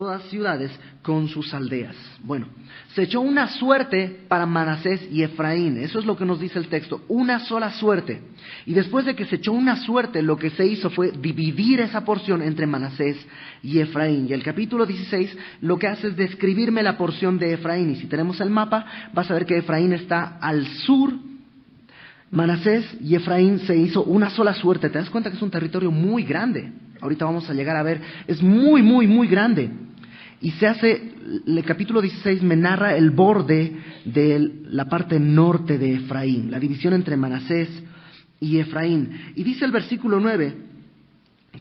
todas ciudades con sus aldeas. Bueno, se echó una suerte para Manasés y Efraín. Eso es lo que nos dice el texto, una sola suerte. Y después de que se echó una suerte, lo que se hizo fue dividir esa porción entre Manasés y Efraín. Y el capítulo 16 lo que hace es describirme la porción de Efraín. Y si tenemos el mapa, vas a ver que Efraín está al sur. Manasés y Efraín se hizo una sola suerte. ¿Te das cuenta que es un territorio muy grande? Ahorita vamos a llegar a ver, es muy, muy, muy grande. Y se hace, el capítulo 16 me narra el borde de la parte norte de Efraín, la división entre Manasés y Efraín. Y dice el versículo 9,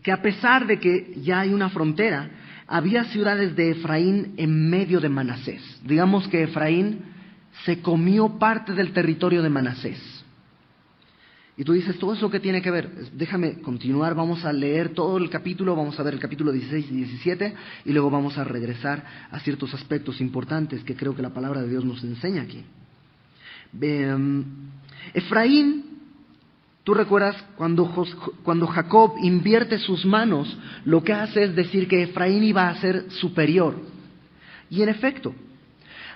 que a pesar de que ya hay una frontera, había ciudades de Efraín en medio de Manasés. Digamos que Efraín se comió parte del territorio de Manasés. Y tú dices, ¿todo eso qué tiene que ver? Déjame continuar, vamos a leer todo el capítulo, vamos a ver el capítulo 16 y 17, y luego vamos a regresar a ciertos aspectos importantes que creo que la palabra de Dios nos enseña aquí. Efraín, tú recuerdas cuando Jacob invierte sus manos, lo que hace es decir que Efraín iba a ser superior. Y en efecto,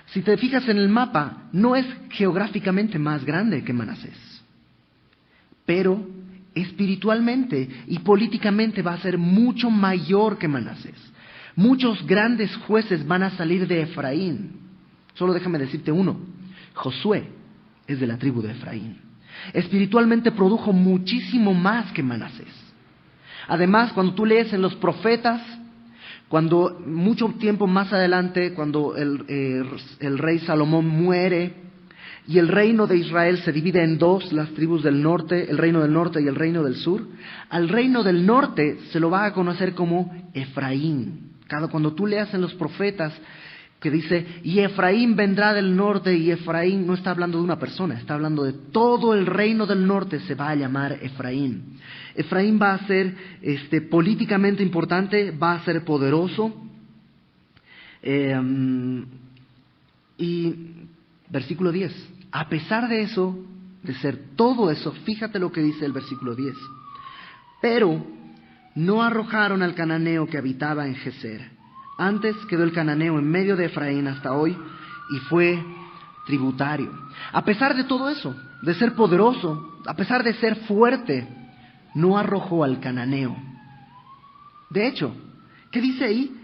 si te fijas en el mapa, no es geográficamente más grande que Manasés. Pero espiritualmente y políticamente va a ser mucho mayor que Manasés. Muchos grandes jueces van a salir de Efraín. Solo déjame decirte uno, Josué es de la tribu de Efraín. Espiritualmente produjo muchísimo más que Manasés. Además, cuando tú lees en los profetas, cuando mucho tiempo más adelante, cuando el rey Salomón muere, y el reino de Israel se divide en dos, las tribus del norte, el reino del norte y el reino del sur. Al reino del norte se lo va a conocer como Efraín. Cuando tú leas en los profetas que dice, y Efraín vendrá del norte, y Efraín no está hablando de una persona, está hablando de todo el reino del norte, se va a llamar Efraín. Efraín va a ser políticamente importante, va a ser poderoso. Y versículo 10. A pesar de eso, de ser todo eso, fíjate lo que dice el versículo 10. Pero no arrojaron al cananeo que habitaba en Geser. Antes quedó el cananeo en medio de Efraín hasta hoy y fue tributario. A pesar de todo eso, de ser poderoso, a pesar de ser fuerte, no arrojó al cananeo. De hecho, ¿qué dice ahí?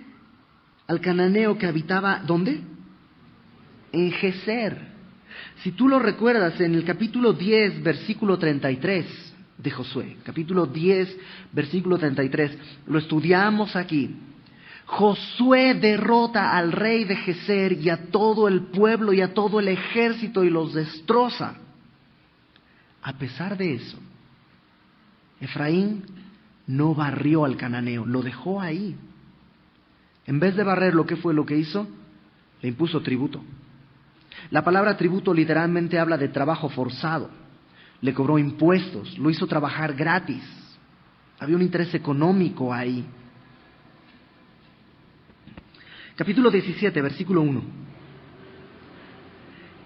Al cananeo que habitaba, ¿dónde? En Geser. Si tú lo recuerdas en el capítulo 10, versículo 33 de Josué, capítulo 10, versículo 33, lo estudiamos aquí. Josué derrota al rey de Geser y a todo el pueblo y a todo el ejército y los destroza. A pesar de eso, Efraín no barrió al cananeo, lo dejó ahí. En vez de barrerlo, ¿qué fue lo que hizo? Le impuso tributo. La palabra tributo literalmente habla de trabajo forzado. Le cobró impuestos, lo hizo trabajar gratis. Había un interés económico ahí. Capítulo 17, versículo 1.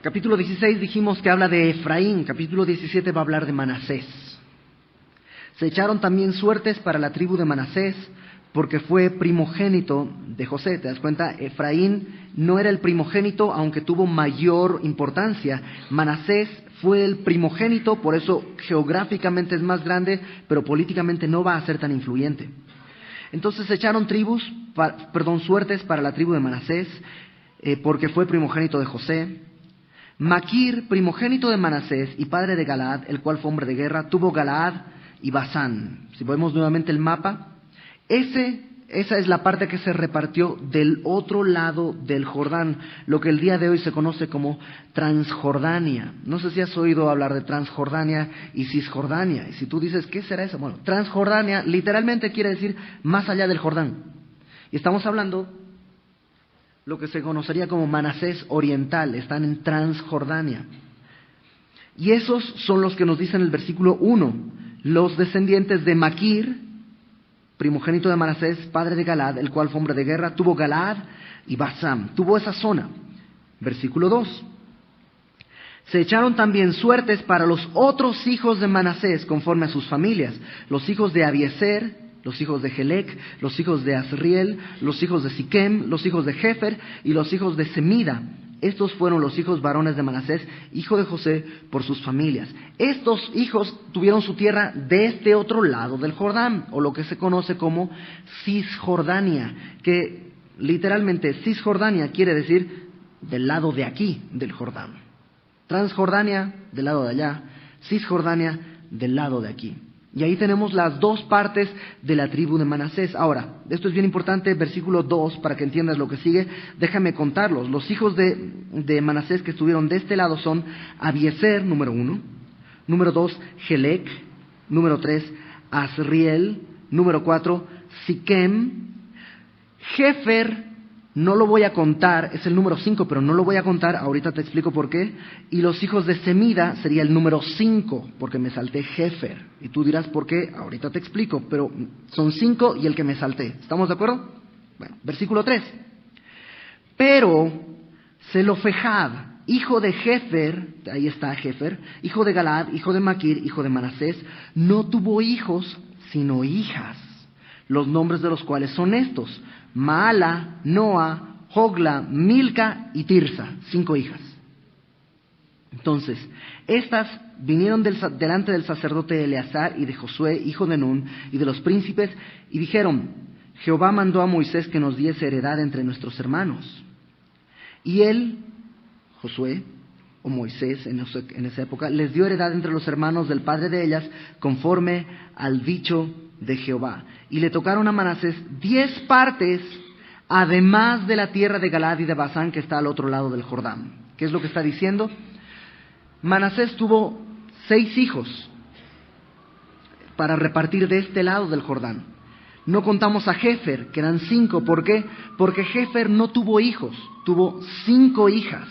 Capítulo 16 dijimos que habla de Efraín. Capítulo 17 va a hablar de Manasés. Se echaron también suertes para la tribu de Manasés, porque fue primogénito de José. ¿Te das cuenta? Efraín no era el primogénito, aunque tuvo mayor importancia. Manasés fue el primogénito, por eso geográficamente es más grande, pero políticamente no va a ser tan influyente. Entonces se echaron suertes para la tribu de Manasés, porque fue primogénito de José. Maquir, primogénito de Manasés y padre de Galaad, el cual fue hombre de guerra, tuvo Galaad y Basán. Si vemos nuevamente el mapa, esa es la parte que se repartió del otro lado del Jordán, lo que el día de hoy se conoce como Transjordania. No sé si has oído hablar de Transjordania y Cisjordania. Y si tú dices, ¿qué será eso? Bueno, Transjordania literalmente quiere decir más allá del Jordán. Y estamos hablando lo que se conocería como Manasés Oriental, están en Transjordania. Y esos son los que nos dicen el versículo 1, los descendientes de Maquir, primogénito de Manasés, padre de Galaad, el cual fue hombre de guerra, tuvo Galaad y Basán, tuvo esa zona. Versículo 2. Se echaron también suertes para los otros hijos de Manasés, conforme a sus familias, los hijos de Abiezer, los hijos de Helec, los hijos de Asriel, los hijos de Siquem, los hijos de Jefer y los hijos de Semida. Estos fueron los hijos varones de Manasés, hijo de José, por sus familias. Estos hijos tuvieron su tierra de este otro lado del Jordán, o lo que se conoce como Cisjordania, que literalmente Cisjordania quiere decir del lado de aquí del Jordán. Transjordania del lado de allá, Cisjordania del lado de aquí. Y ahí tenemos las dos partes de la tribu de Manasés. Ahora, esto es bien importante, versículo 2, para que entiendas lo que sigue, déjame contarlos. Los hijos de Manasés que estuvieron de este lado son Abiezer, número 1, número 2, Helec, número 3, Asriel, número 4, Siquem, Jefer. No lo voy a contar, es el número 5, pero no lo voy a contar, ahorita te explico por qué. Y los hijos de Semida sería el número 5, porque me salté Jefer. Y tú dirás por qué, ahorita te explico, pero son 5 y el que me salté. ¿Estamos de acuerdo? Bueno, versículo 3. Pero Zelofejad, hijo de Jefer, ahí está Jefer, hijo de Galaad, hijo de Maquir, hijo de Manasés, no tuvo hijos, sino hijas, los nombres de los cuales son estos: Maala, Noa, Hogla, Milca y Tirsa, 5 hijas. Entonces, estas vinieron delante del sacerdote Eleazar y de Josué, hijo de Nun, y de los príncipes, y dijeron: Jehová mandó a Moisés que nos diese heredad entre nuestros hermanos. Y él, Josué, o Moisés en esa época, les dio heredad entre los hermanos del padre de ellas, conforme al dicho de Jehová. Y le tocaron a Manasés 10 partes, además de la tierra de Galaad y de Basán, que está al otro lado del Jordán. ¿Qué es lo que está diciendo? Manasés tuvo 6 hijos para repartir de este lado del Jordán. No contamos a Jefer, que eran 5. ¿Por qué? Porque Jefer no tuvo hijos, tuvo 5 hijas.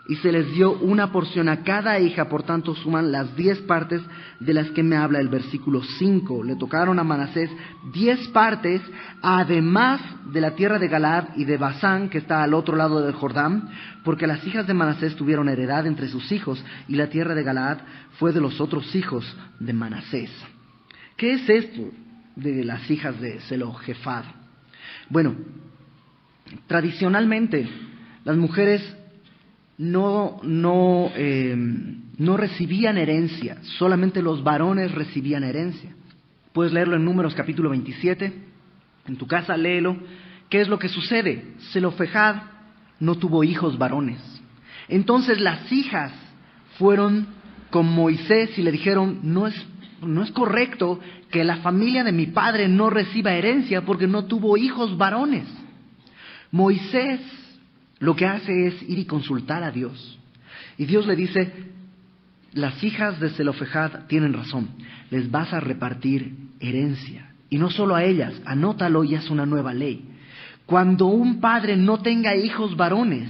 Y se les dio una porción a cada hija, por tanto suman las 10 partes de las que me habla el versículo 5. Le tocaron a Manasés 10 partes, además de la tierra de Galaad y de Basán, que está al otro lado del Jordán, porque las hijas de Manasés tuvieron heredad entre sus hijos, y la tierra de Galaad fue de los otros hijos de Manasés. ¿Qué es esto de las hijas de Zelofejad? Bueno, tradicionalmente las mujeres no recibían herencia, solamente los varones recibían herencia. Puedes leerlo en Números capítulo 27, en tu casa léelo. ¿Qué es lo que sucede? Zelofejad no tuvo hijos varones. Entonces las hijas fueron con Moisés y le dijeron: no es correcto que la familia de mi padre no reciba herencia porque no tuvo hijos varones. Moisés lo que hace es ir y consultar a Dios. Y Dios le dice: las hijas de Zelofejad tienen razón, les vas a repartir herencia. Y no solo a ellas, anótalo y haz una nueva ley. Cuando un padre no tenga hijos varones,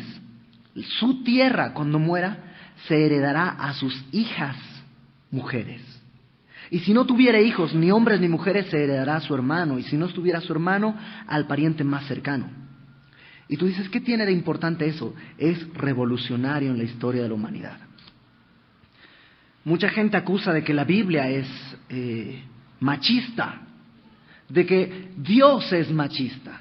su tierra cuando muera se heredará a sus hijas mujeres. Y si no tuviera hijos, ni hombres ni mujeres, se heredará a su hermano. Y si no estuviera su hermano, al pariente más cercano. Y tú dices: ¿qué tiene de importante eso? Es revolucionario en la historia de la humanidad. Mucha gente acusa de que la Biblia es machista, de que Dios es machista.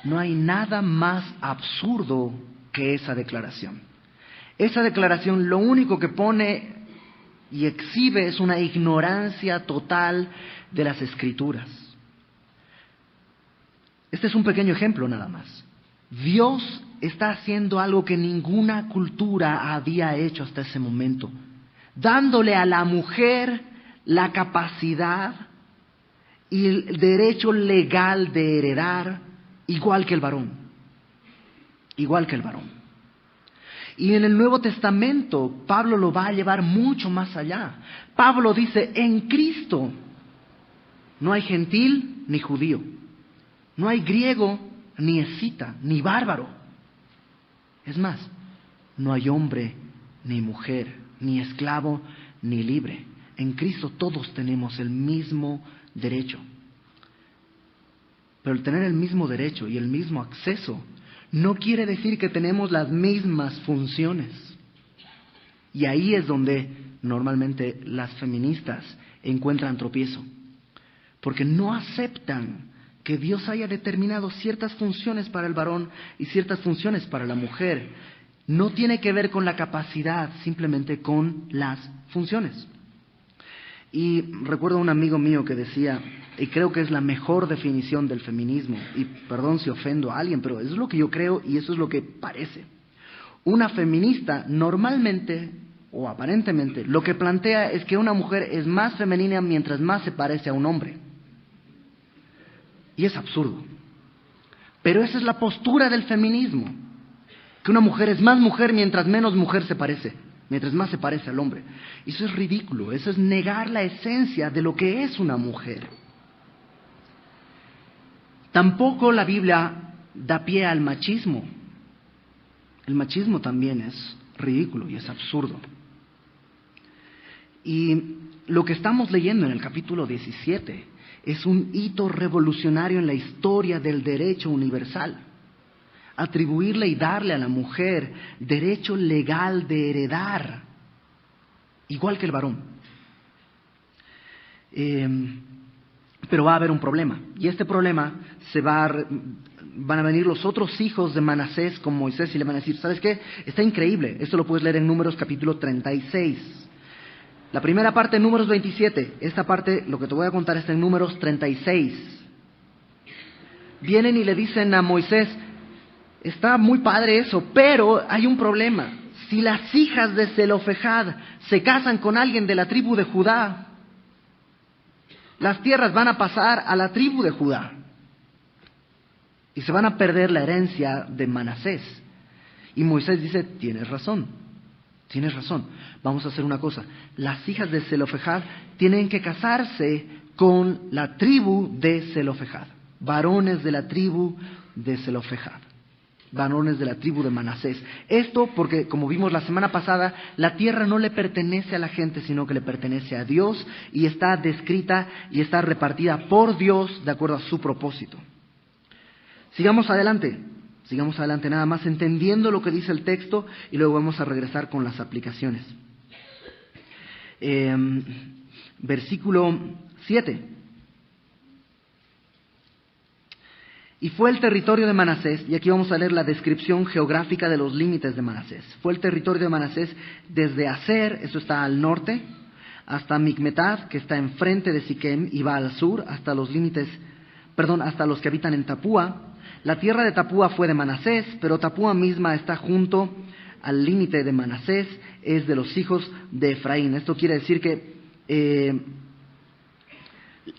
No hay nada más absurdo que esa declaración. Esa declaración lo único que pone y exhibe es una ignorancia total de las Escrituras. Este es un pequeño ejemplo nada más. Dios está haciendo algo que ninguna cultura había hecho hasta ese momento, dándole a la mujer la capacidad y el derecho legal de heredar igual que el varón. Igual que el varón. Y en el Nuevo Testamento Pablo lo va a llevar mucho más allá. Pablo dice: en Cristo no hay gentil ni judío, no hay griego ni escita, ni bárbaro. Es más, no hay hombre ni mujer, ni esclavo ni libre. En Cristo todos tenemos el mismo derecho. Pero el tener el mismo derecho y el mismo acceso no quiere decir que tenemos las mismas funciones. Y ahí es donde normalmente las feministas encuentran tropiezo. porque no aceptan que Dios haya determinado ciertas funciones para el varón y ciertas funciones para la mujer. No tiene que ver con la capacidad, simplemente con las funciones. Y recuerdo a un amigo mío que decía, y creo que es la mejor definición del feminismo, y perdón si ofendo a alguien, pero eso es lo que yo creo y eso es lo que parece. Una feminista normalmente o aparentemente lo que plantea es que una mujer es más femenina mientras más se parece a un hombre. Y es absurdo. Pero esa es la postura del feminismo, que una mujer es más mujer mientras menos mujer se parece, mientras más se parece al hombre. Y eso es ridículo, eso es negar la esencia de lo que es una mujer. Tampoco la Biblia da pie al machismo. El machismo también es ridículo y es absurdo. Y lo que estamos leyendo en el capítulo 17 es un hito revolucionario en la historia del derecho universal. Atribuirle y darle a la mujer derecho legal de heredar, igual que el varón. Pero va a haber un problema, y este problema van a venir los otros hijos de Manasés con Moisés y le van a decir, ¿sabes qué? Está increíble, esto lo puedes leer en Números capítulo 36. La primera parte en Números 27, esta parte, lo que te voy a contar está en Números 36. Vienen y le dicen a Moisés, está muy padre eso, pero hay un problema. Si las hijas de Zelofejad se casan con alguien de la tribu de Judá, las tierras van a pasar a la tribu de Judá y se van a perder la herencia de Manasés. Y Moisés dice, tienes razón, vamos a hacer una cosa. Las hijas de Zelofejad tienen que casarse con la tribu de Zelofejad, varones de la tribu de Zelofejad, varones de la tribu de Manasés. Esto porque, como vimos la semana pasada, la tierra no le pertenece a la gente, sino que le pertenece a Dios y está descrita y está repartida por Dios de acuerdo a su propósito. Sigamos adelante nada más entendiendo lo que dice el texto y luego vamos a regresar con las aplicaciones. Versículo 7. Y fue el territorio de Manasés, y aquí vamos a leer la descripción geográfica de los límites de Manasés. Fue el territorio de Manasés desde Aser, eso está al norte, hasta Micmetad, que está enfrente de Siquem, y va al sur, hasta los que habitan en Tapúa. La tierra de Tapúa fue de Manasés, pero Tapúa misma está junto al límite de Manasés, es de los hijos de Efraín. Esto quiere decir que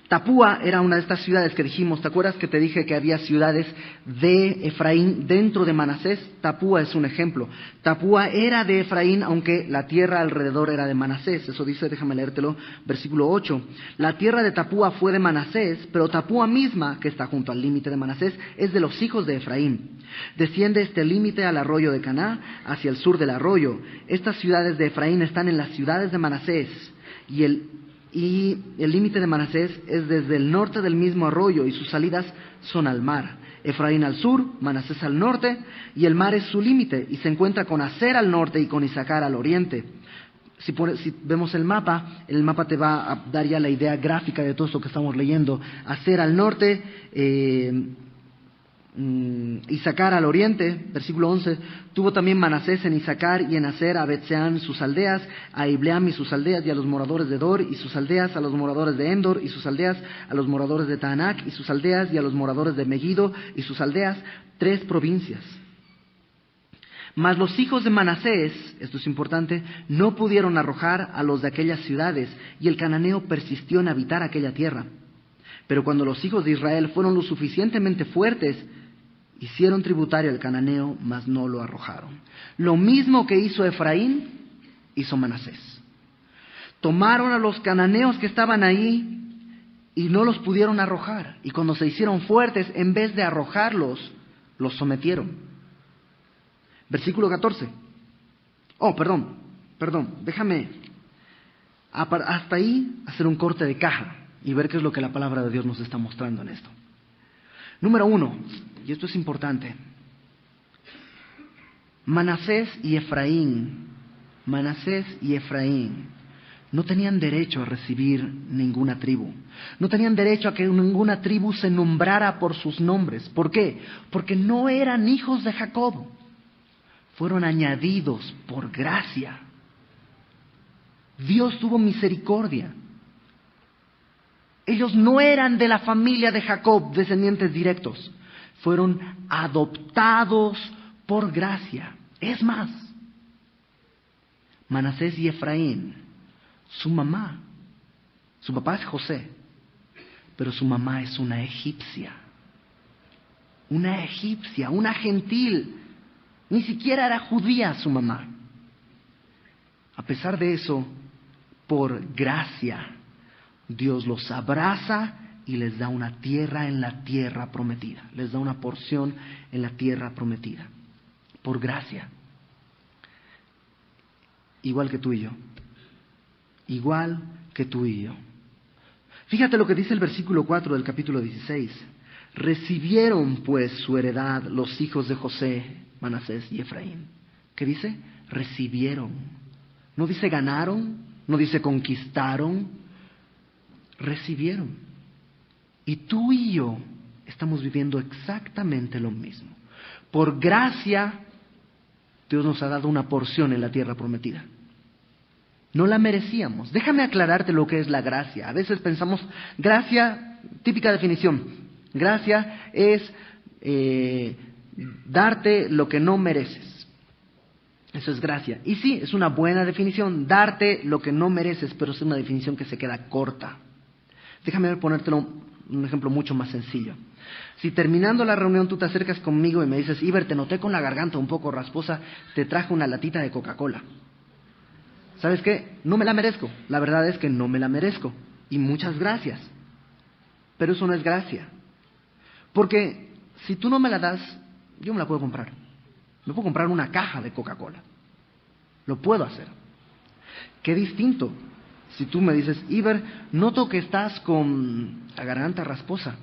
Tapúa era una de estas ciudades que dijimos, ¿te acuerdas que te dije que había ciudades de Efraín dentro de Manasés? Tapúa es un ejemplo. Tapúa era de Efraín, aunque la tierra alrededor era de Manasés. Eso dice, déjame leértelo, versículo 8. La tierra de Tapúa fue de Manasés, pero Tapúa misma, que está junto al límite de Manasés, es de los hijos de Efraín. Desciende este límite al arroyo de Caná, hacia el sur del arroyo. Estas ciudades de Efraín están en las ciudades de Manasés, y el límite de Manasés es desde el norte del mismo arroyo y sus salidas son al mar. Efraín al sur, Manasés al norte, y el mar es su límite, y se encuentra con Aser al norte y con Isacar al oriente. Si vemos el mapa te va a dar ya la idea gráfica de todo esto que estamos leyendo. Aser al norte, Isacar al oriente, versículo 11, tuvo también Manasés en Isacar y en Aser a Betseán sus aldeas, a Ibleam y sus aldeas y a los moradores de Dor y sus aldeas, a los moradores de Endor y sus aldeas, a los moradores de Taanac y sus aldeas y a los moradores de Megiddo y sus aldeas, 3 provincias. Mas los hijos de Manasés, esto es importante, no pudieron arrojar a los de aquellas ciudades y el cananeo persistió en habitar aquella tierra. Pero cuando los hijos de Israel fueron lo suficientemente fuertes, hicieron tributario al cananeo, mas no lo arrojaron. Lo mismo que hizo Efraín, hizo Manasés. Tomaron a los cananeos que estaban ahí y no los pudieron arrojar. Y cuando se hicieron fuertes, en vez de arrojarlos, los sometieron. Versículo 14. Déjame hasta ahí hacer un corte de caja y ver qué es lo que la palabra de Dios nos está mostrando en esto. Número 1, y esto es importante, Manasés y Efraín no tenían derecho a recibir ninguna tribu. No tenían derecho a que ninguna tribu se nombrara por sus nombres. ¿Por qué? Porque no eran hijos de Jacob. Fueron añadidos por gracia. Dios tuvo misericordia. Ellos no eran de la familia de Jacob, descendientes directos. Fueron adoptados por gracia. Es más, Manasés y Efraín, su papá es José, pero su mamá es una egipcia, una gentil, ni siquiera era judía su mamá. A pesar de eso, por gracia, Dios los abraza y les da una tierra en la tierra prometida, les da una porción en la tierra prometida, por gracia. Igual que tú y yo. Igual que tú y yo. Fíjate lo que dice el versículo 4 del capítulo 16. Recibieron pues su heredad los hijos de José, Manasés y Efraín. ¿Qué dice? Recibieron. No dice ganaron, no dice conquistaron. Recibieron. Y tú y yo estamos viviendo exactamente lo mismo. Por gracia, Dios nos ha dado una porción en la tierra prometida. No la merecíamos. Déjame aclararte lo que es la gracia. A veces pensamos, gracia, típica definición. Gracia es darte lo que no mereces. Eso es gracia. Y sí, es una buena definición, darte lo que no mereces, pero es una definición que se queda corta. Déjame ponértelo un ejemplo mucho más sencillo. Si terminando la reunión tú te acercas conmigo y me dices, Iber, te noté con la garganta un poco rasposa, te traje una latita de Coca-Cola. ¿Sabes qué? No me la merezco. La verdad es que no me la merezco. Y muchas gracias. Pero eso no es gracia. Porque si tú no me la das, yo me la puedo comprar. Me puedo comprar una caja de Coca-Cola. Lo puedo hacer. Qué distinto. Si tú me dices, Iber, noto que estás con la garganta rasposa.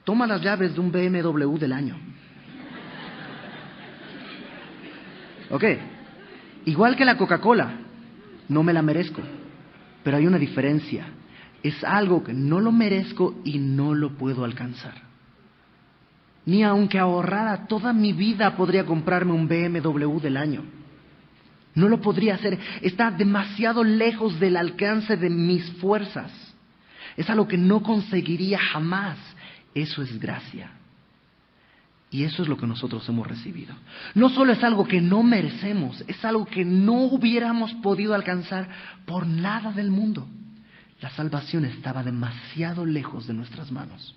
Toma las llaves de un BMW del año. Ok. Igual que la Coca-Cola. No me la merezco. Pero hay una diferencia. Es algo que no lo merezco y no lo puedo alcanzar. Ni aunque ahorrara toda mi vida podría comprarme un BMW del año. No lo podría hacer. Está demasiado lejos del alcance de mis fuerzas. Es algo que no conseguiría jamás. Eso es gracia. Y eso es lo que nosotros hemos recibido. No solo es algo que no merecemos, es algo que no hubiéramos podido alcanzar por nada del mundo. La salvación estaba demasiado lejos de nuestras manos.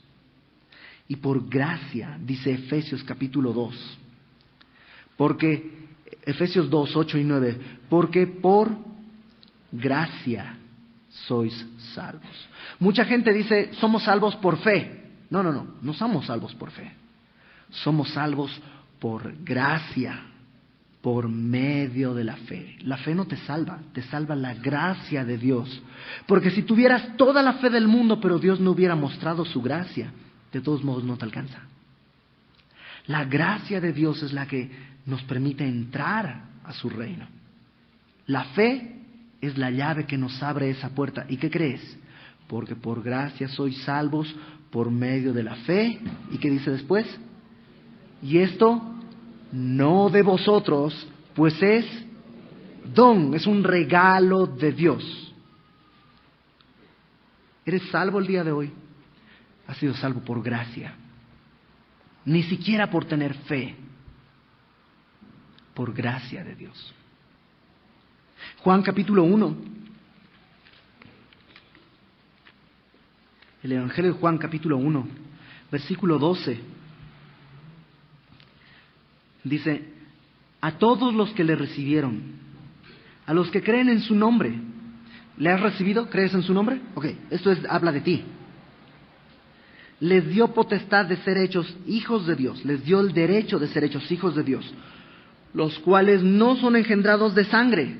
Y por gracia, dice Efesios capítulo 2, porque Efesios 2, 8 y 9, porque por gracia sois salvos. Mucha gente dice, somos salvos por fe. No somos salvos por fe. Somos salvos por gracia, por medio de la fe. La fe no te salva la gracia de Dios. Porque si tuvieras toda la fe del mundo, pero Dios no hubiera mostrado su gracia, de todos modos no te alcanza. La gracia de Dios es la que nos permite entrar a su reino. La fe es la llave que nos abre esa puerta. ¿Y qué crees? Porque por gracia sois salvos por medio de la fe. ¿Y qué dice después? Y esto no de vosotros, pues es don, es un regalo de Dios. ¿Eres salvo el día de hoy? Has sido salvo por gracia. Ni siquiera por tener fe. Por gracia de Dios. Juan capítulo 1. El Evangelio de Juan capítulo 1, versículo 12. Dice, a todos los que le recibieron, a los que creen en su nombre. ¿Le has recibido? ¿Crees en su nombre? Ok, esto habla de ti. Les dio potestad de ser hechos hijos de Dios. Les dio el derecho de ser hechos hijos de Dios. Los cuales no son engendrados de sangre.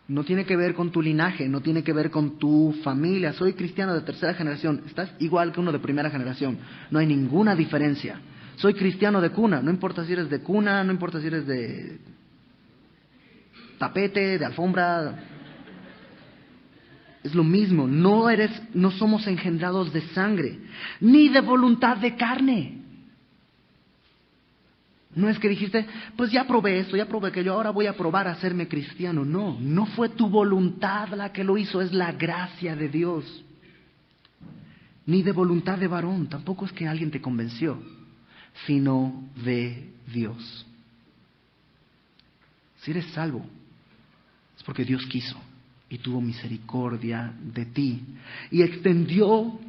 No tiene que ver con tu linaje, no tiene que ver con tu familia. Soy cristiano de tercera generación. Estás igual que uno de primera generación. No hay ninguna diferencia. Soy cristiano de cuna. No importa si eres de cuna, no importa si eres de tapete, de alfombra. Es lo mismo, no somos engendrados de sangre, ni de voluntad de carne. No es que dijiste, pues ya probé esto, ya probé aquello, ahora voy a probar a hacerme cristiano. No, no fue tu voluntad la que lo hizo, es la gracia de Dios. Ni de voluntad de varón, tampoco es que alguien te convenció, sino de Dios. Si eres salvo, es porque Dios quiso y tuvo misericordia de ti y extendió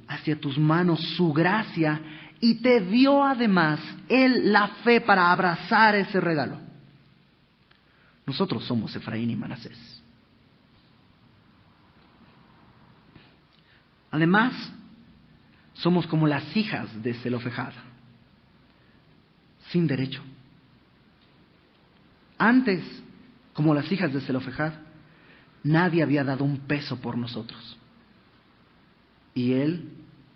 hacia tus manos su gracia y te dio además Él la fe para abrazar ese regalo. Nosotros somos Efraín y Manasés. Además, somos como las hijas de Zelofejad, sin derecho. Antes, como las hijas de Zelofejad, nadie había dado un peso por nosotros. Y Él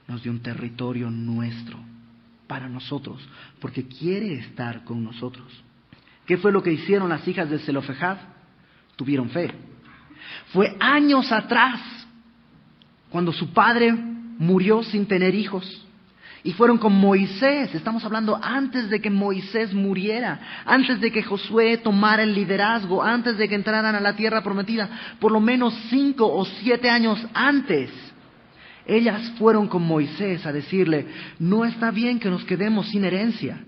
nos dio un territorio nuestro, para nosotros, porque quiere estar con nosotros. ¿Qué fue lo que hicieron las hijas de Zelofejad? Tuvieron fe. Fue años atrás, cuando su padre murió sin tener hijos. Y fueron con Moisés, estamos hablando antes de que Moisés muriera, antes de que Josué tomara el liderazgo, antes de que entraran a la tierra prometida, por lo menos 5 o 7 años antes. Ellas fueron con Moisés a decirle, no está bien que nos quedemos sin herencia.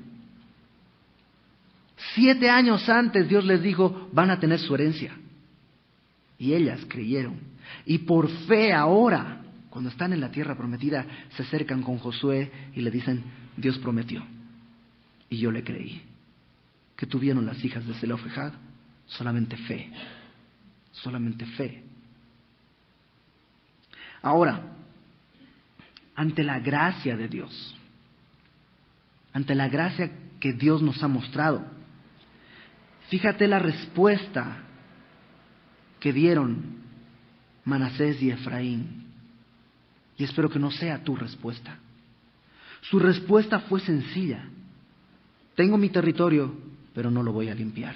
7 años antes Dios les dijo, van a tener su herencia. Y ellas creyeron. Y por fe ahora, cuando están en la tierra prometida, se acercan con Josué y le dicen, Dios prometió. Y yo le creí. ¿Qué tuvieron las hijas de Zelofejad? Solamente fe. Solamente fe. Ahora, ante la gracia de Dios, ante la gracia que Dios nos ha mostrado, fíjate la respuesta que dieron Manasés y Efraín. Y espero que no sea tu respuesta. Su respuesta fue sencilla. Tengo mi territorio, pero no lo voy a limpiar.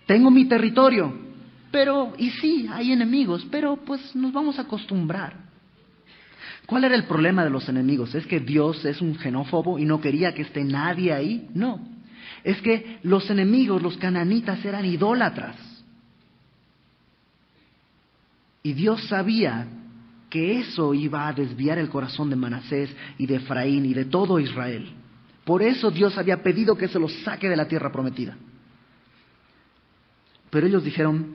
Tengo mi territorio, pero, y sí, hay enemigos, pero pues nos vamos a acostumbrar. ¿Cuál era el problema de los enemigos? ¿Es que Dios es un xenófobo y no quería que esté nadie ahí? No. Es que los enemigos, los cananitas, eran idólatras. Y Dios sabía que eso iba a desviar el corazón de Manasés y de Efraín y de todo Israel. Por eso Dios había pedido que se los saque de la tierra prometida. Pero ellos dijeron,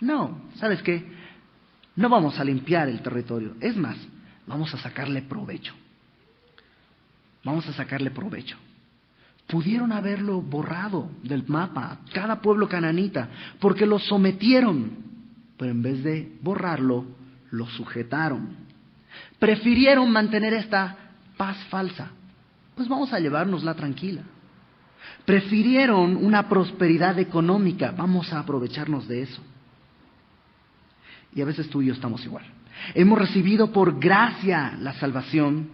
no, ¿sabes qué? No vamos a limpiar el territorio. Es más, vamos a sacarle provecho. Vamos a sacarle provecho. Pudieron haberlo borrado del mapa, cada pueblo cananita, porque lo sometieron. Pero en vez de borrarlo, lo sujetaron. Prefirieron mantener esta paz falsa. Pues vamos a llevárnosla tranquila. Prefirieron una prosperidad económica. Vamos a aprovecharnos de eso. Y a veces tú y yo estamos igual. Hemos recibido por gracia la salvación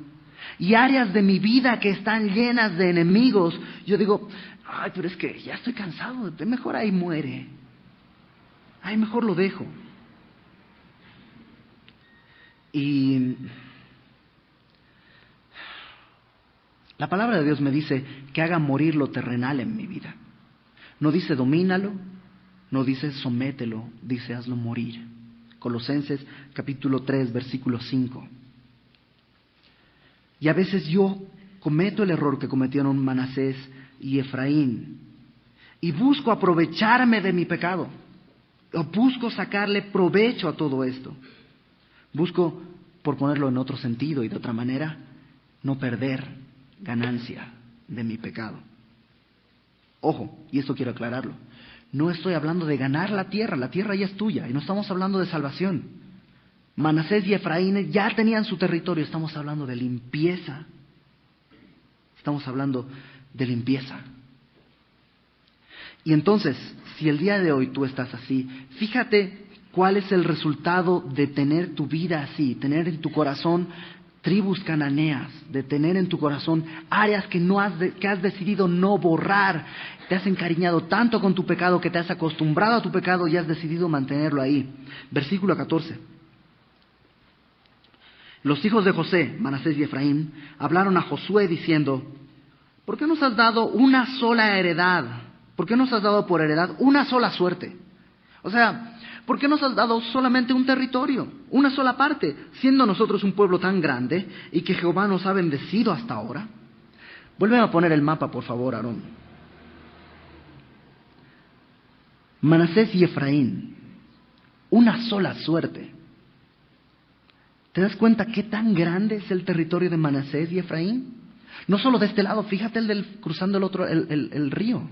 y áreas de mi vida que están llenas de enemigos. Yo digo, ay, pero es que ya estoy cansado, mejor ahí muere. Ay, mejor lo dejo. Y la palabra de Dios me dice que haga morir lo terrenal en mi vida. No dice domínalo, no dice somételo, dice hazlo morir. Colosenses capítulo 3, versículo 5. Y a veces yo cometo el error que cometieron Manasés y Efraín y busco aprovecharme de mi pecado. O busco sacarle provecho a todo esto. Busco, por ponerlo en otro sentido y de otra manera, no perder ganancia de mi pecado. Ojo, y esto quiero aclararlo. No estoy hablando de ganar la tierra ya es tuya, y no estamos hablando de salvación. Manasés y Efraín ya tenían su territorio, estamos hablando de limpieza. Estamos hablando de limpieza. Y entonces, si el día de hoy tú estás así, fíjate cuál es el resultado de tener tu vida así, tener en tu corazón tribus cananeas, de tener en tu corazón áreas que has decidido no borrar. Te has encariñado tanto con tu pecado que te has acostumbrado a tu pecado y has decidido mantenerlo ahí. Versículo 14. Los hijos de José, Manasés y Efraín, hablaron a Josué diciendo: ¿por qué nos has dado una sola heredad? ¿Por qué nos has dado por heredad una sola suerte? O sea, ¿por qué nos has dado solamente un territorio, una sola parte, siendo nosotros un pueblo tan grande y que Jehová nos ha bendecido hasta ahora? Vuelven a poner el mapa, por favor, Aarón. Manasés y Efraín, una sola suerte. ¿Te das cuenta qué tan grande es el territorio de Manasés y Efraín? No solo de este lado, fíjate cruzando el río.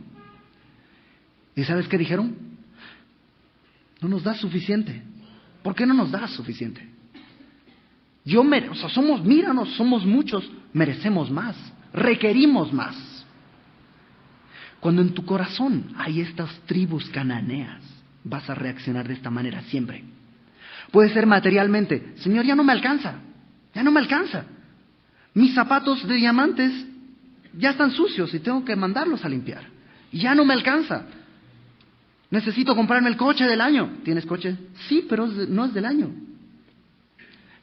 ¿Y sabes qué dijeron? No nos das suficiente. ¿Por qué no nos das suficiente? Somos muchos, merecemos más, requerimos más. Cuando en tu corazón hay estas tribus cananeas, vas a reaccionar de esta manera siempre. Puede ser materialmente: Señor, ya no me alcanza. Mis zapatos de diamantes ya están sucios y tengo que mandarlos a limpiar. Ya no me alcanza. Necesito comprarme el coche del año. ¿Tienes coche? Sí, pero no es del año.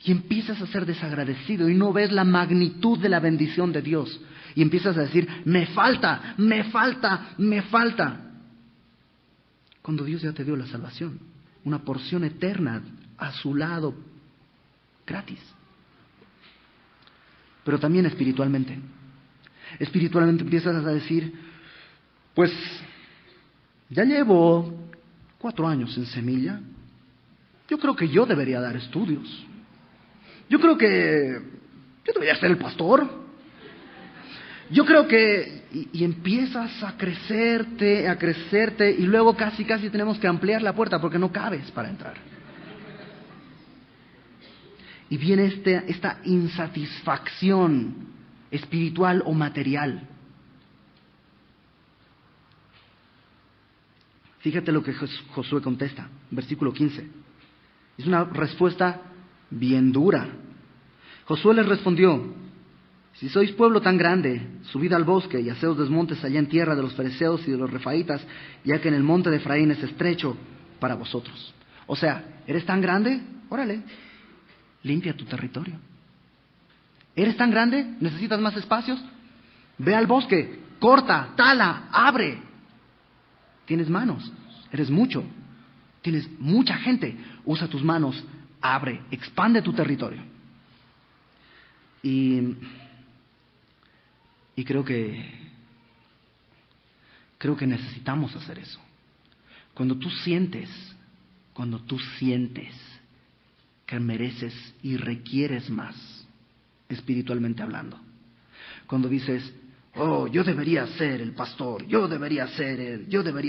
Y empiezas a ser desagradecido y no ves la magnitud de la bendición de Dios. Y empiezas a decir: me falta. Cuando Dios ya te dio la salvación, una porción eterna a su lado, gratis. Pero también espiritualmente. Espiritualmente empiezas a decir: pues ya llevo 4 años en Semilla. Yo creo que yo debería dar estudios. Yo creo que yo debería ser el pastor. Yo creo que... Y empiezas a crecerte y luego casi tenemos que ampliar la puerta porque no cabes para entrar. Y viene esta insatisfacción espiritual o material. Fíjate lo que Josué contesta, versículo 15. Es una respuesta bien dura. Josué les respondió: si sois pueblo tan grande, subid al bosque y haceos desmontes allá en tierra de los fereceos y de los refaitas, ya que en el monte de Efraín es estrecho para vosotros. O sea, ¿eres tan grande? Órale, limpia tu territorio. ¿Eres tan grande? ¿Necesitas más espacios? Ve al bosque, corta, tala, abre. Tienes manos, eres mucho, tienes mucha gente. Usa tus manos, abre, expande tu territorio. Y creo que necesitamos hacer eso. Cuando tú sientes que mereces y requieres más, espiritualmente hablando. Cuando dices: oh, yo debería ser el pastor, yo debería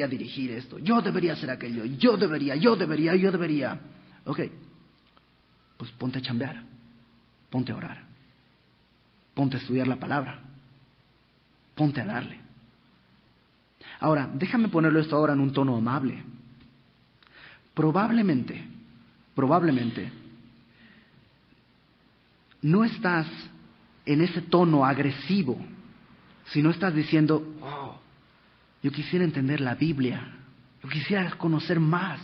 dirigir esto, yo debería hacer aquello, yo debería. Ok, pues ponte a chambear, ponte a orar, ponte a estudiar la palabra, ponte a darle. Ahora, déjame ponerlo esto ahora en un tono amable. Probablemente, no estás en ese tono agresivo, sino estás diciendo: oh, yo quisiera entender la Biblia, yo quisiera conocer más,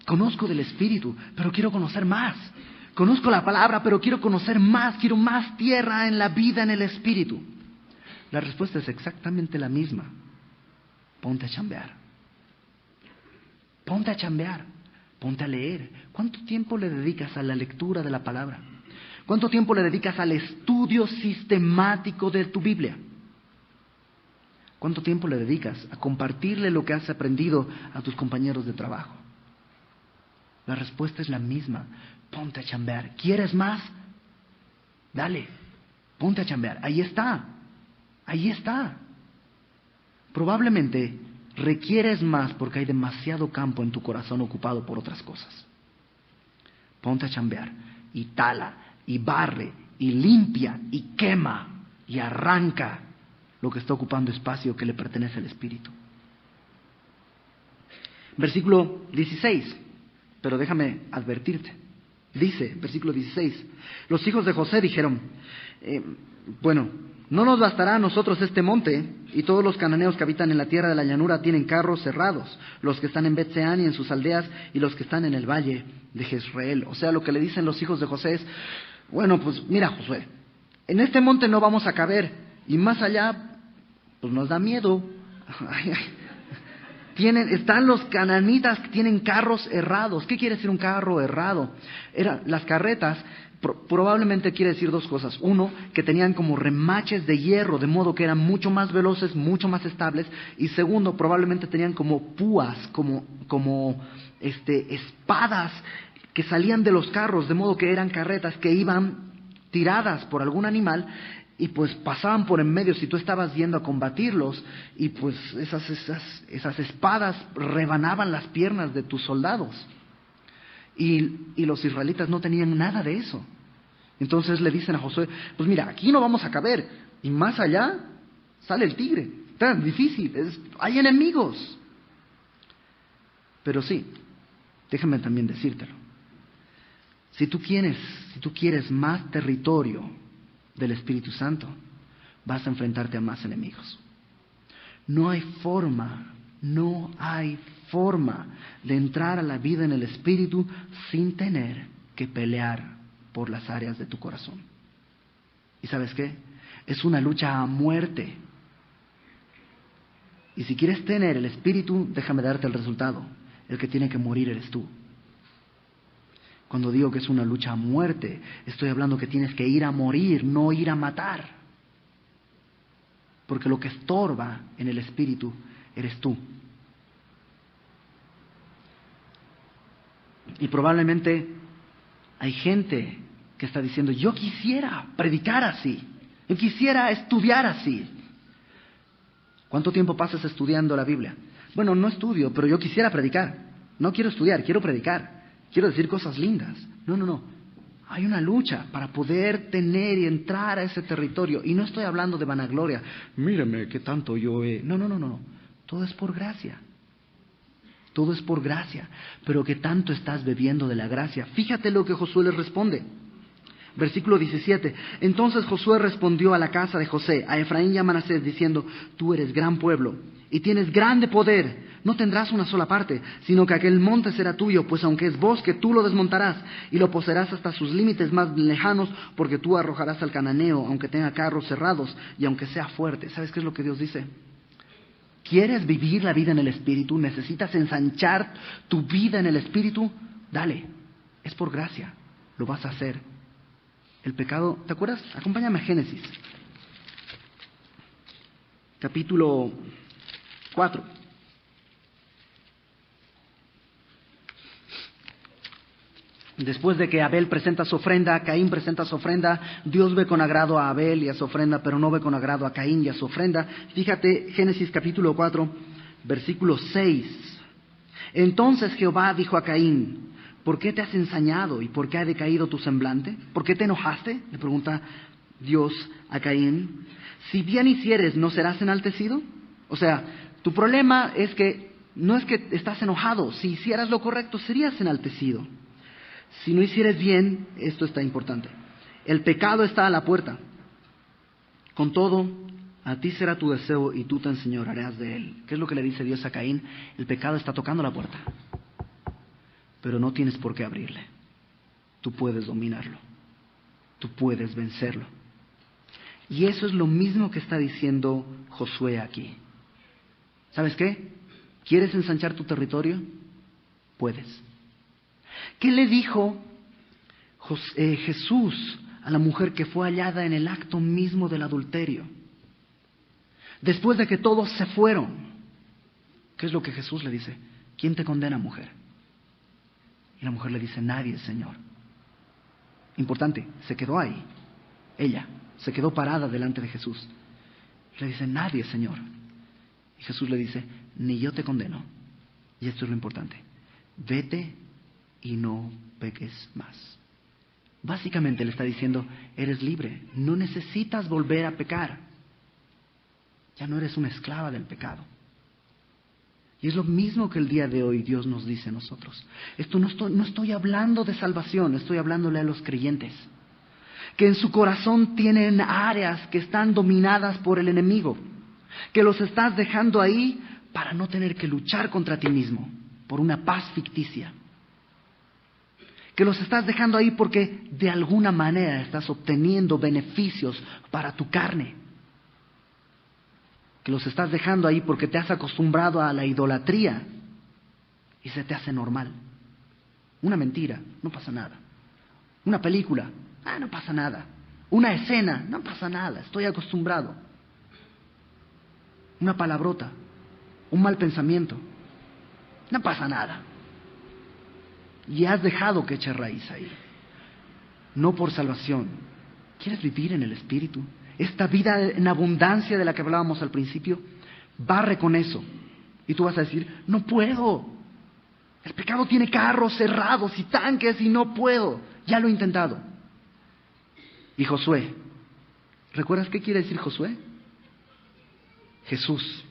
conozco del Espíritu, pero quiero conocer más. Conozco la palabra, pero quiero conocer más, quiero más tierra en la vida, en el Espíritu. La respuesta es exactamente la misma. Ponte a chambear. Ponte a chambear. Ponte a leer. ¿Cuánto tiempo le dedicas a la lectura de la palabra? ¿Cuánto tiempo le dedicas al estudio sistemático de tu Biblia? ¿Cuánto tiempo le dedicas a compartirle lo que has aprendido a tus compañeros de trabajo? La respuesta es la misma. Ponte a chambear. ¿Quieres más? Dale. Ponte a chambear. Ahí está. Probablemente requieres más porque hay demasiado campo en tu corazón ocupado por otras cosas. Ponte a chambear y tala y barre y limpia y quema y arranca lo que está ocupando espacio que le pertenece al Espíritu. Versículo 16, pero déjame advertirte. Dice, versículo 16, los hijos de José dijeron, bueno, no nos bastará a nosotros este monte, y todos los cananeos que habitan en la tierra de la llanura tienen carros cerrados, los que están en Bet-Seán y en sus aldeas, y los que están en el valle de Jezreel. O sea, lo que le dicen los hijos de José es, bueno, pues mira, Josué, en este monte no vamos a caber, y más allá, pues nos da miedo. Están los cananitas que tienen carros errados. ¿Qué quiere decir un carro errado? Las carretas probablemente quiere decir dos cosas. Uno, que tenían como remaches de hierro, de modo que eran mucho más veloces, mucho más estables. Y segundo, probablemente tenían como púas, como espadas que salían de los carros, de modo que eran carretas que iban tiradas por algún animal y pues pasaban por en medio si tú estabas yendo a combatirlos, y pues esas espadas rebanaban las piernas de tus soldados. Y los israelitas no tenían nada de eso. Entonces le dicen a Josué, pues mira, aquí no vamos a caber, y más allá sale el tigre. Está difícil, hay enemigos. Pero sí, déjame también decírtelo. Si tú quieres más territorio del Espíritu Santo, vas a enfrentarte a más enemigos. No hay forma de entrar a la vida en el Espíritu sin tener que pelear por las áreas de tu corazón. ¿Y sabes qué? Es una lucha a muerte. Y si quieres tener el Espíritu, déjame darte el resultado. El que tiene que morir eres tú. Cuando digo que es una lucha a muerte, estoy hablando que tienes que ir a morir, no ir a matar. Porque lo que estorba en el Espíritu eres tú. Y probablemente hay gente que está diciendo, yo quisiera predicar así, yo quisiera estudiar así. ¿Cuánto tiempo pasas estudiando la Biblia? Bueno, no estudio, pero yo quisiera predicar. No quiero estudiar, quiero predicar. Quiero decir cosas lindas. No. Hay una lucha para poder tener y entrar a ese territorio. Y no estoy hablando de vanagloria. Mírame qué tanto yo he... No. Todo es por gracia. Todo es por gracia. Pero qué tanto estás bebiendo de la gracia. Fíjate lo que Josué les responde. Versículo 17. Entonces Josué respondió a la casa de José, a Efraín y a Manasés, diciendo, tú eres gran pueblo y tienes grande poder. No tendrás una sola parte, sino que aquel monte será tuyo, pues aunque es bosque, tú lo desmontarás y lo poseerás hasta sus límites más lejanos, porque tú arrojarás al cananeo, aunque tenga carros cerrados y aunque sea fuerte. ¿Sabes qué es lo que Dios dice? ¿Quieres vivir la vida en el Espíritu? ¿Necesitas ensanchar tu vida en el Espíritu? Dale, es por gracia, lo vas a hacer. El pecado, ¿te acuerdas? Acompáñame a Génesis, capítulo 4. Después de que Abel presenta su ofrenda, Caín presenta su ofrenda, Dios ve con agrado a Abel y a su ofrenda, pero no ve con agrado a Caín y a su ofrenda. Fíjate, Génesis capítulo 4, versículo 6. Entonces Jehová dijo a Caín, ¿por qué te has ensañado y por qué ha decaído tu semblante? ¿Por qué te enojaste? Le pregunta Dios a Caín. Si bien hicieres, ¿no serás enaltecido? O sea, tu problema es que no es que estás enojado. Si hicieras lo correcto, serías enaltecido. Si no hicieres bien, esto está importante. El pecado está a la puerta. Con todo, a ti será tu deseo y tú te enseñorearás de él. ¿Qué es lo que le dice Dios a Caín? El pecado está tocando la puerta. Pero no tienes por qué abrirle. Tú puedes dominarlo. Tú puedes vencerlo. Y eso es lo mismo que está diciendo Josué aquí. ¿Sabes qué? ¿Quieres ensanchar tu territorio? Puedes. ¿Qué le dijo Jesús a la mujer que fue hallada en el acto mismo del adulterio? Después de que todos se fueron, ¿qué es lo que Jesús le dice? ¿Quién te condena, mujer? Y la mujer le dice, nadie, Señor. Importante, se quedó ahí. Ella se quedó parada delante de Jesús. Le dice, nadie, Señor. Y Jesús le dice, ni yo te condeno. Y esto es lo importante. Vete y no peques más. Básicamente le está diciendo, eres libre, no necesitas volver a pecar. Ya no eres una esclava del pecado. Y es lo mismo que el día de hoy Dios nos dice a nosotros. No estoy hablando de salvación, estoy hablándole a los creyentes, que en su corazón tienen áreas que están dominadas por el enemigo, que los estás dejando ahí para no tener que luchar contra ti mismo, por una paz ficticia. Que los estás dejando ahí porque de alguna manera estás obteniendo beneficios para tu carne. Que los estás dejando ahí porque te has acostumbrado a la idolatría y se te hace normal. Una mentira, no pasa nada. Una película, no pasa nada. Una escena, no pasa nada, estoy acostumbrado. Una palabrota, un mal pensamiento, no pasa nada. Y has dejado que eche raíz ahí. No por salvación. ¿Quieres vivir en el Espíritu? Esta vida en abundancia de la que hablábamos al principio, barre con eso. Y tú vas a decir, no puedo. El pecado tiene carros cerrados y tanques y no puedo. Ya lo he intentado. Y Josué, ¿recuerdas qué quiere decir Josué? Jesús,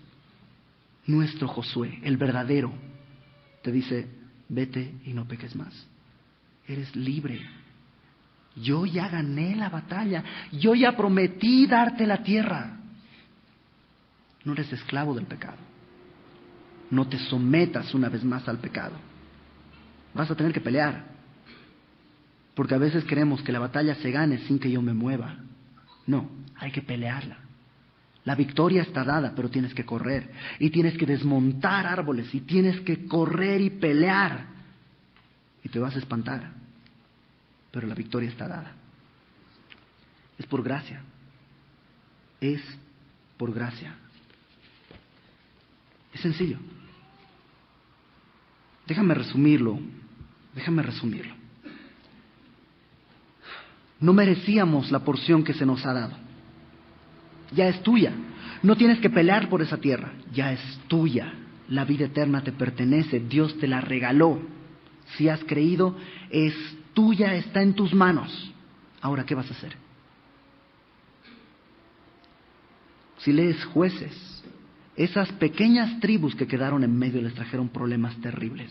nuestro Josué, el verdadero, te dice, vete y no peques más. Eres libre. Yo ya gané la batalla. Yo ya prometí darte la tierra. No eres esclavo del pecado. No te sometas una vez más al pecado. Vas a tener que pelear. Porque a veces queremos que la batalla se gane sin que yo me mueva. No, hay que pelearla. La victoria está dada, pero tienes que correr. Y tienes que desmontar árboles. Y tienes que correr y pelear. Y te vas a espantar. Pero la victoria está dada. Es por gracia. Es por gracia. Es sencillo. Déjame resumirlo. No merecíamos la porción que se nos ha dado. Ya es tuya. No tienes que pelear por esa tierra. Ya es tuya. La vida eterna te pertenece. Dios te la regaló. Si has creído, es tuya, está en tus manos. Ahora, ¿qué vas a hacer? Si lees Jueces, esas pequeñas tribus que quedaron en medio les trajeron problemas terribles.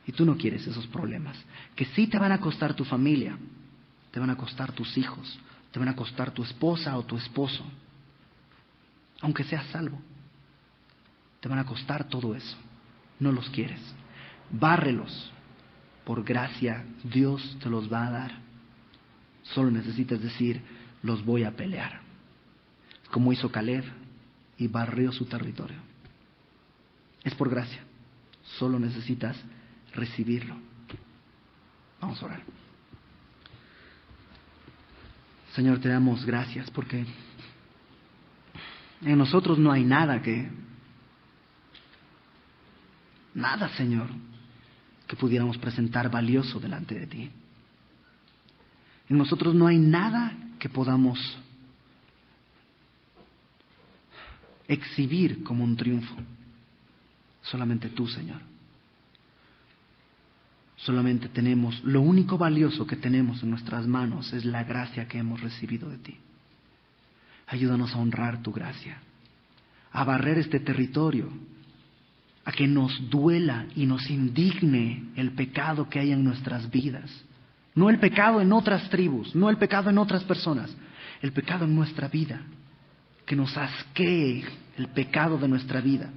Y tú no quieres esos problemas, que sí te van a costar tu familia, te van a costar tus hijos, te van a costar tu esposa o tu esposo, aunque seas salvo. Te van a costar todo eso. No los quieres. Bárrelos. Por gracia, Dios te los va a dar. Solo necesitas decir, los voy a pelear. Como hizo Caleb y barrió su territorio. Es por gracia. Solo necesitas recibirlo. Vamos a orar. Señor, te damos gracias porque en nosotros no hay nada, Señor, que pudiéramos presentar valioso delante de ti. En nosotros no hay nada que podamos exhibir como un triunfo. Solamente tú, Señor. Solamente tenemos, lo único valioso que tenemos en nuestras manos es la gracia que hemos recibido de ti. Ayúdanos a honrar tu gracia, a barrer este territorio, a que nos duela y nos indigne el pecado que hay en nuestras vidas. No el pecado en otras tribus, no el pecado en otras personas, el pecado en nuestra vida. Que nos asquee el pecado de nuestra vida.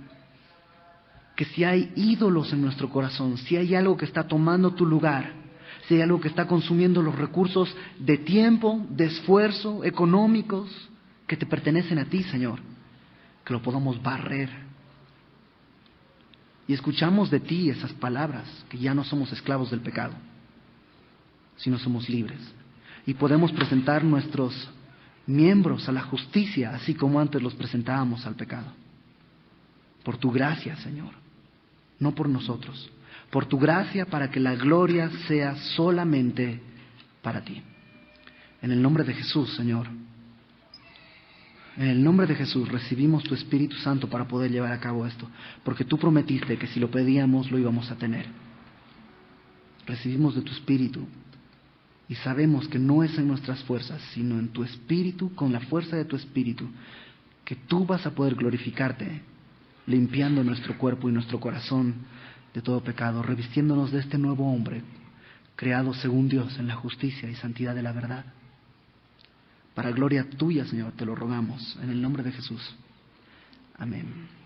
Que si hay ídolos en nuestro corazón, si hay algo que está tomando tu lugar, si hay algo que está consumiendo los recursos de tiempo, de esfuerzo, económicos, que te pertenecen a ti, Señor, que lo podamos barrer. Y escuchamos de ti esas palabras, que ya no somos esclavos del pecado, sino somos libres. Y podemos presentar nuestros miembros a la justicia, así como antes los presentábamos al pecado. Por tu gracia, Señor, no por nosotros. Por tu gracia, para que la gloria sea solamente para ti. En el nombre de Jesús, Señor. En el nombre de Jesús recibimos tu Espíritu Santo para poder llevar a cabo esto, porque tú prometiste que si lo pedíamos lo íbamos a tener. Recibimos de tu Espíritu y sabemos que no es en nuestras fuerzas, sino en tu Espíritu, con la fuerza de tu Espíritu, que tú vas a poder glorificarte limpiando nuestro cuerpo y nuestro corazón de todo pecado, revistiéndonos de este nuevo hombre, creado según Dios en la justicia y santidad de la verdad. Para gloria tuya, Señor, te lo rogamos, en el nombre de Jesús. Amén.